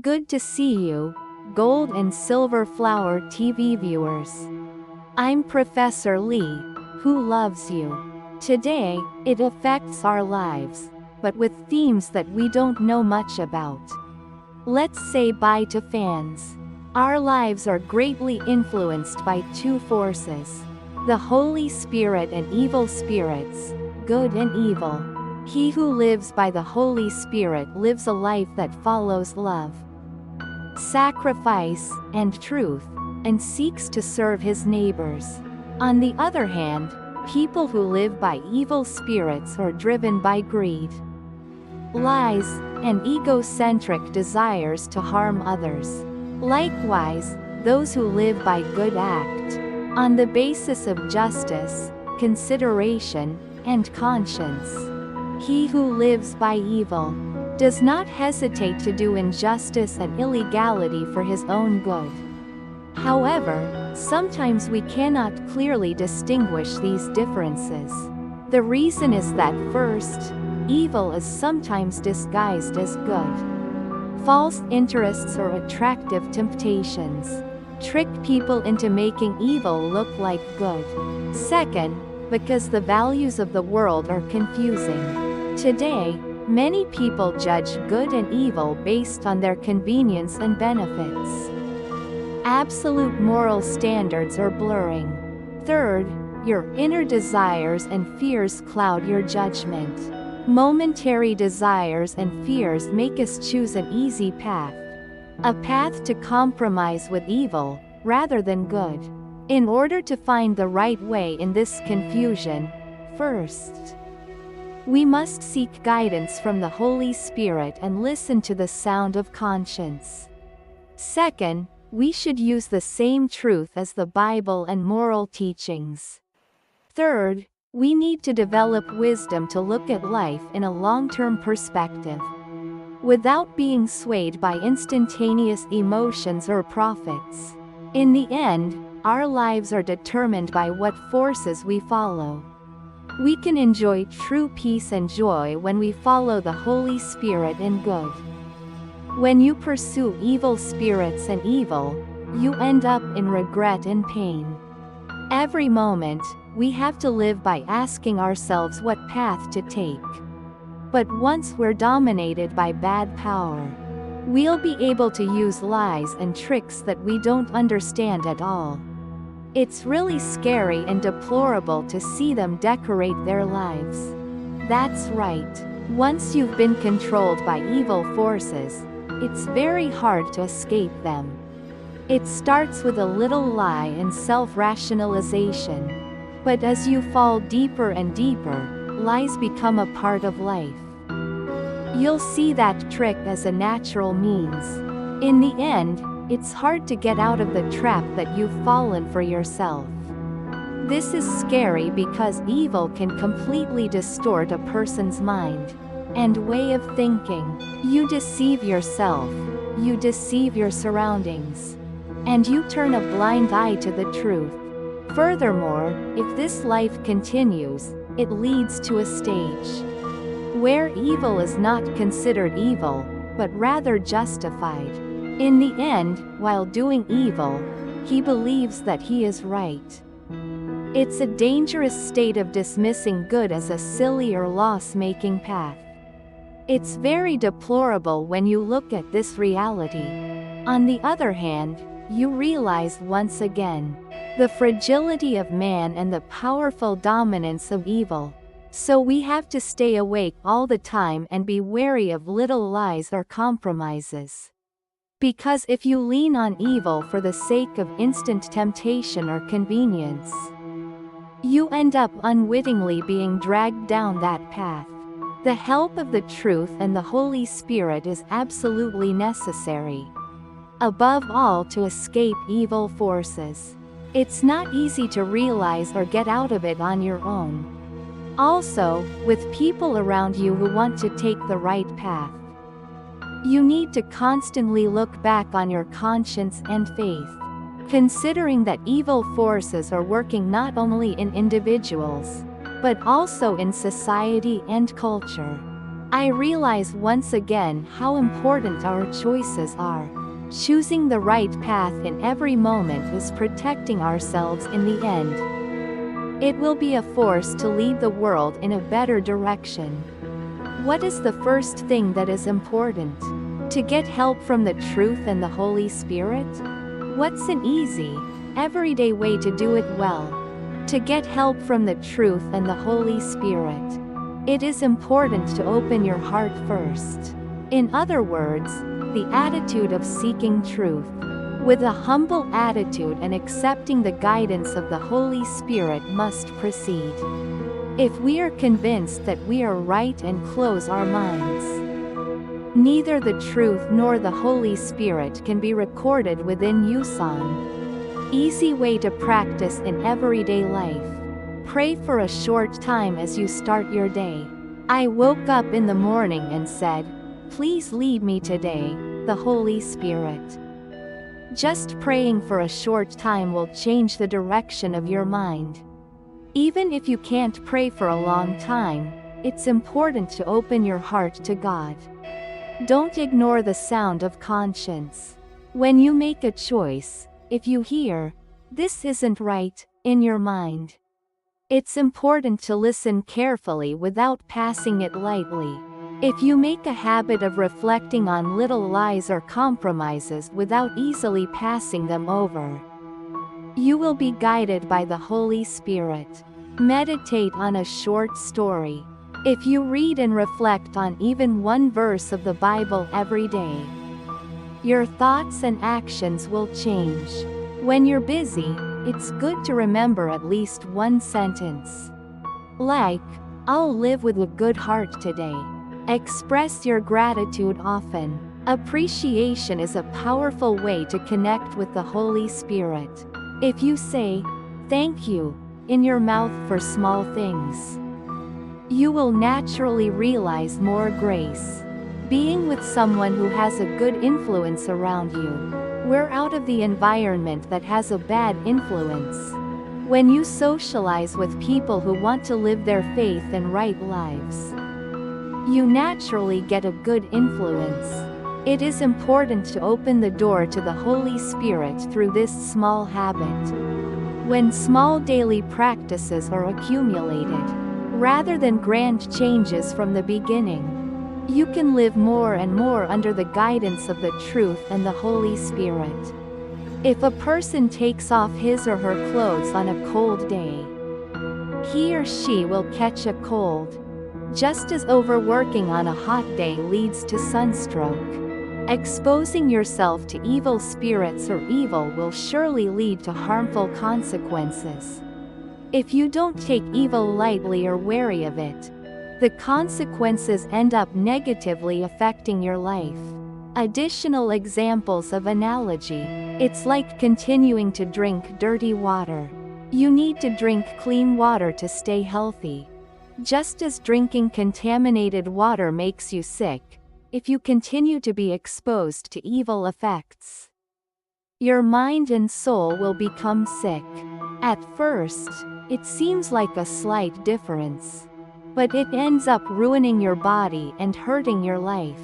good to see you, Gold and Silver Flower TV viewers. I'm Professor Lee, who loves you. Today, it affects our lives, but with themes that we don't know much about. Let's say bye to fans. Our lives are greatly influenced by two forces: the Holy Spirit and evil spirits, good and evil. He who lives by the Holy Spirit lives a life that follows love, sacrifice, and truth, and seeks to serve his neighbors. On the other hand, people who live by evil spirits are driven by greed, lies, and egocentric desires to harm others. Likewise, those who live by good act on the basis of justice, consideration, and conscience. He who lives by evil does not hesitate to do injustice and illegality for his own good. However, sometimes we cannot clearly distinguish these differences. The reason is that first, evil is sometimes disguised as good. False interests or attractive temptations trick people into making evil look like good. Second, because the values of the world are confusing. Today, many people judge good and evil based on their convenience and benefits. Absolute moral standards are blurring. Third, your inner desires and fears cloud your judgment. Momentary desires and fears make us choose an easy path, a path to compromise with evil, rather than good. In order to find the right way in this confusion, first, we must seek guidance from the Holy Spirit and listen to the sound of conscience. Second, we should use the same truth as the Bible and moral teachings. Third, we need to develop wisdom to look at life in a long-term perspective, without being swayed by instantaneous emotions or profits. In the end, our lives are determined by what forces we follow. We can enjoy true peace and joy when we follow the Holy Spirit in good. When you pursue evil spirits and evil, you end up in regret and pain. Every moment, we have to live by asking ourselves what path to take. But once we're dominated by bad power, we'll be able to use lies and tricks that we don't understand at all. It's really scary and deplorable to see them decorate their lives. That's right. Once you've been controlled by evil forces, it's very hard to escape them. It starts with a little lie and self-rationalization. But as you fall deeper and deeper, lies become a part of life. You'll see that trick as a natural means. In the end, it's hard to get out of the trap that you've fallen for yourself. This is scary because evil can completely distort a person's mind and way of thinking. You deceive yourself, you deceive your surroundings, and you turn a blind eye to the truth. Furthermore, if this life continues, it leads to a stage where evil is not considered evil, but rather justified. In the end, while doing evil, he believes that he is right. It's a dangerous state of dismissing good as a silly or loss-making path. It's very deplorable when you look at this reality. On the other hand, you realize once again the fragility of man and the powerful dominance of evil. So we have to stay awake all the time and be wary of little lies or compromises. Because if you lean on evil for the sake of instant temptation or convenience, you end up unwittingly being dragged down that path. The help of the truth and the Holy Spirit is absolutely necessary, above all, to escape evil forces. It's not easy to realize or get out of it on your own. Also, with people around you who want to take the right path, you need to constantly look back on your conscience and faith, considering that evil forces are working not only in individuals, but also in society and culture. I realize once again how important our choices are. Choosing the right path in every moment is protecting ourselves in the end. It will be a force to lead the world in a better direction. What is the first thing that is important? To get help from the truth and the Holy Spirit? What's an easy, everyday way to do it well? To get help from the truth and the Holy Spirit. It is important to open your heart first. In other words, the attitude of seeking truth. With a humble attitude and accepting the guidance of the Holy Spirit must proceed. If we are convinced that we are right and close our minds, neither the truth nor the Holy Spirit can be recorded within Yusan. Easy way to practice in everyday life. Pray for a short time as you start your day. I woke up in the morning and said, "Please lead me today, the Holy Spirit." Just praying for a short time will change the direction of your mind. Even if you can't pray for a long time, it's important to open your heart to God. Don't ignore the sound of conscience. When you make a choice, if you hear, "This isn't right," in your mind, it's important to listen carefully without passing it lightly. If you make a habit of reflecting on little lies or compromises without easily passing them over, you will be guided by the Holy Spirit. Meditate on a short story. If you read and reflect on even one verse of the Bible every day, your thoughts and actions will change. When you're busy, it's good to remember at least one sentence. Like, "I'll live with a good heart today." Express your gratitude often. Appreciation is a powerful way to connect with the Holy Spirit. If you say, "Thank you," in your mouth for small things, you will naturally realize more grace. Being with someone who has a good influence around you. We're out of the environment that has a bad influence. When you socialize with people who want to live their faith and right lives, you naturally get a good influence. It is important to open the door to the Holy Spirit through this small habit. When small daily practices are accumulated, rather than grand changes from the beginning, you can live more and more under the guidance of the truth and the Holy Spirit. If a person takes off his or her clothes on a cold day, he or she will catch a cold. Just as overworking on a hot day leads to sunstroke, exposing yourself to evil spirits or evil will surely lead to harmful consequences. If you don't take evil lightly or wary of it, the consequences end up negatively affecting your life. Additional examples of analogy. It's like continuing to drink dirty water. You need to drink clean water to stay healthy. Just as drinking contaminated water makes you sick, if you continue to be exposed to evil effects, your mind and soul will become sick. At first, it seems like a slight difference, but it ends up ruining your body and hurting your life.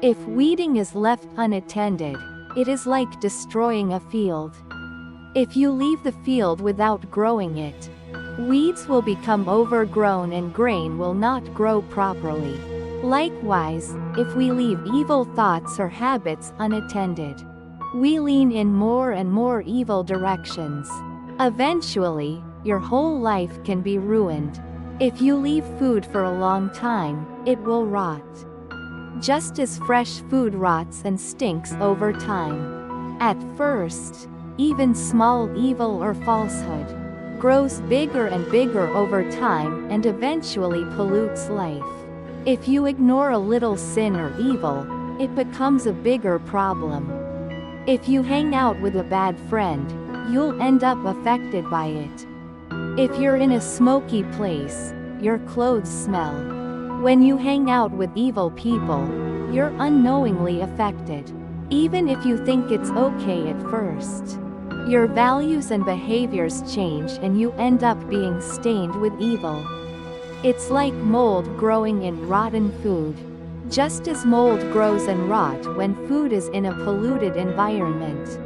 If weeding is left unattended, it is like destroying a field. If you leave the field without growing it, weeds will become overgrown and grain will not grow properly. Likewise, if we leave evil thoughts or habits unattended, we lean in more and more evil directions. Eventually, your whole life can be ruined. If you leave food for a long time, it will rot. Just as fresh food rots and stinks over time. At first, even small evil or falsehood grows bigger and bigger over time and eventually pollutes life. If you ignore a little sin or evil, it becomes a bigger problem. If you hang out with a bad friend, you'll end up affected by it. If you're in a smoky place, your clothes smell. When you hang out with evil people, you're unknowingly affected. Even if you think it's okay at first, your values and behaviors change and you end up being stained with evil. It's like mold growing in rotten food. just as mold grows and rot when food is in a polluted environment.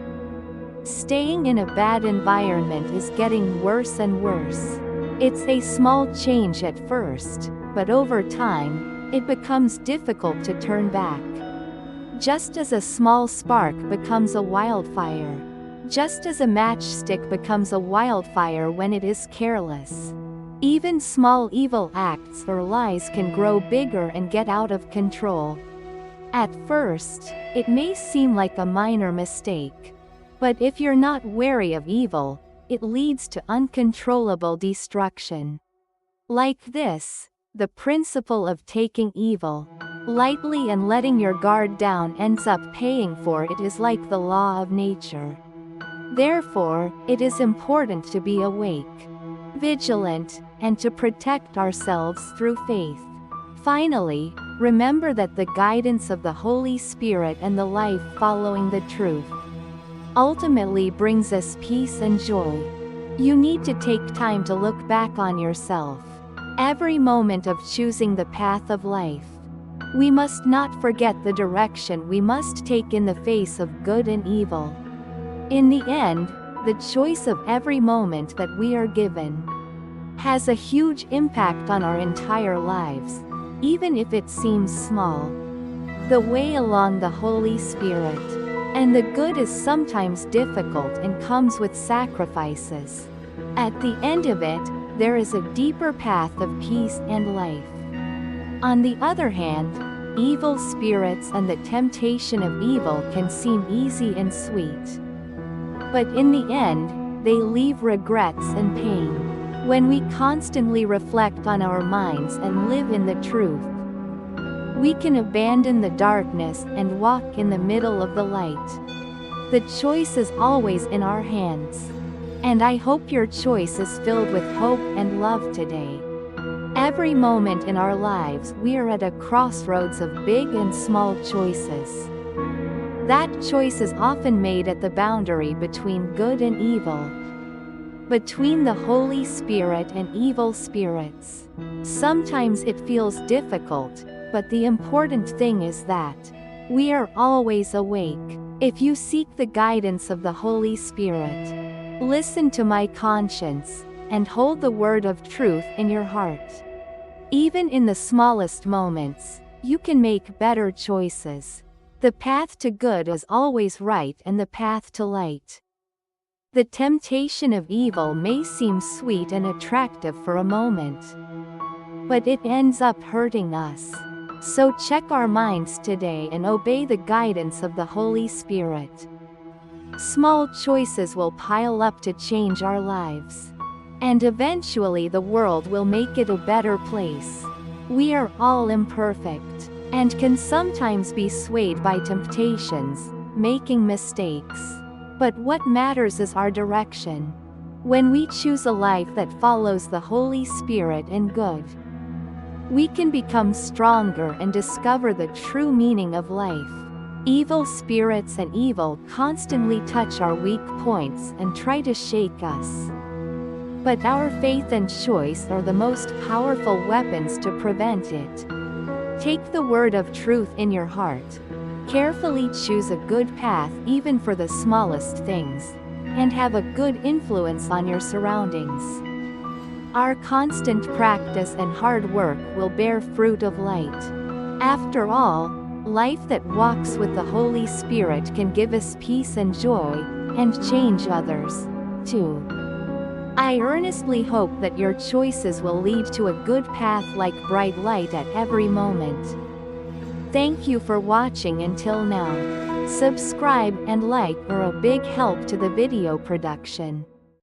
Staying in a bad environment is getting worse and worse. It's a small change at first, but over time, it becomes difficult to turn back. Just as a small spark becomes a wildfire. Just as a matchstick becomes a wildfire when it is careless. Even small evil acts or lies can grow bigger and get out of control. At first, it may seem like a minor mistake. But if you're not wary of evil, it leads to uncontrollable destruction. Like this, the principle of taking evil lightly and letting your guard down ends up paying for it is like the law of nature. Therefore, it is important to be awake, vigilant, and to protect ourselves through faith. Finally, remember that the guidance of the Holy Spirit and the life following the truth ultimately brings us peace and joy. You need to take time to look back on yourself. Every moment of choosing the path of life. We must not forget the direction we must take in the face of good and evil. In the end, the choice of every moment that we are given has a huge impact on our entire lives, even if it seems small. The way along the Holy Spirit. And the good is sometimes difficult and comes with sacrifices. At the end of it, there is a deeper path of peace and life. On the other hand, evil spirits and the temptation of evil can seem easy and sweet. But in the end, they leave regrets and pain. When we constantly reflect on our minds and live in the truth, we can abandon the darkness and walk in the middle of the light. The choice is always in our hands. And I hope your choice is filled with hope and love today. Every moment in our lives we are at a crossroads of big and small choices. That choice is often made at the boundary between good and evil. Between the Holy Spirit and evil spirits. Sometimes it feels difficult, but the important thing is that we are always awake. If you seek the guidance of the Holy Spirit, listen to my conscience, and hold the word of truth in your heart. Even in the smallest moments, you can make better choices. The path to good is always right and the path to light. The temptation of evil may seem sweet and attractive for a moment, but it ends up hurting us. So check our minds today and obey the guidance of the Holy Spirit. Small choices will pile up to change our lives. And eventually the world will make it a better place. We are all imperfect, and can sometimes be swayed by temptations, making mistakes. But what matters is our direction. When we choose a life that follows the Holy Spirit and good, we can become stronger and discover the true meaning of life. Evil spirits and evil constantly touch our weak points and try to shake us. But our faith and choice are the most powerful weapons to prevent it. Take the word of truth in your heart. Carefully choose a good path even for the smallest things, and have a good influence on your surroundings. Our constant practice and hard work will bear fruit of light. After all, life that walks with the Holy Spirit can give us peace and joy, and change others, too. I earnestly hope that your choices will lead to a good path like bright light at every moment. Thank you for watching until now. Subscribe and like are a big help to the video production.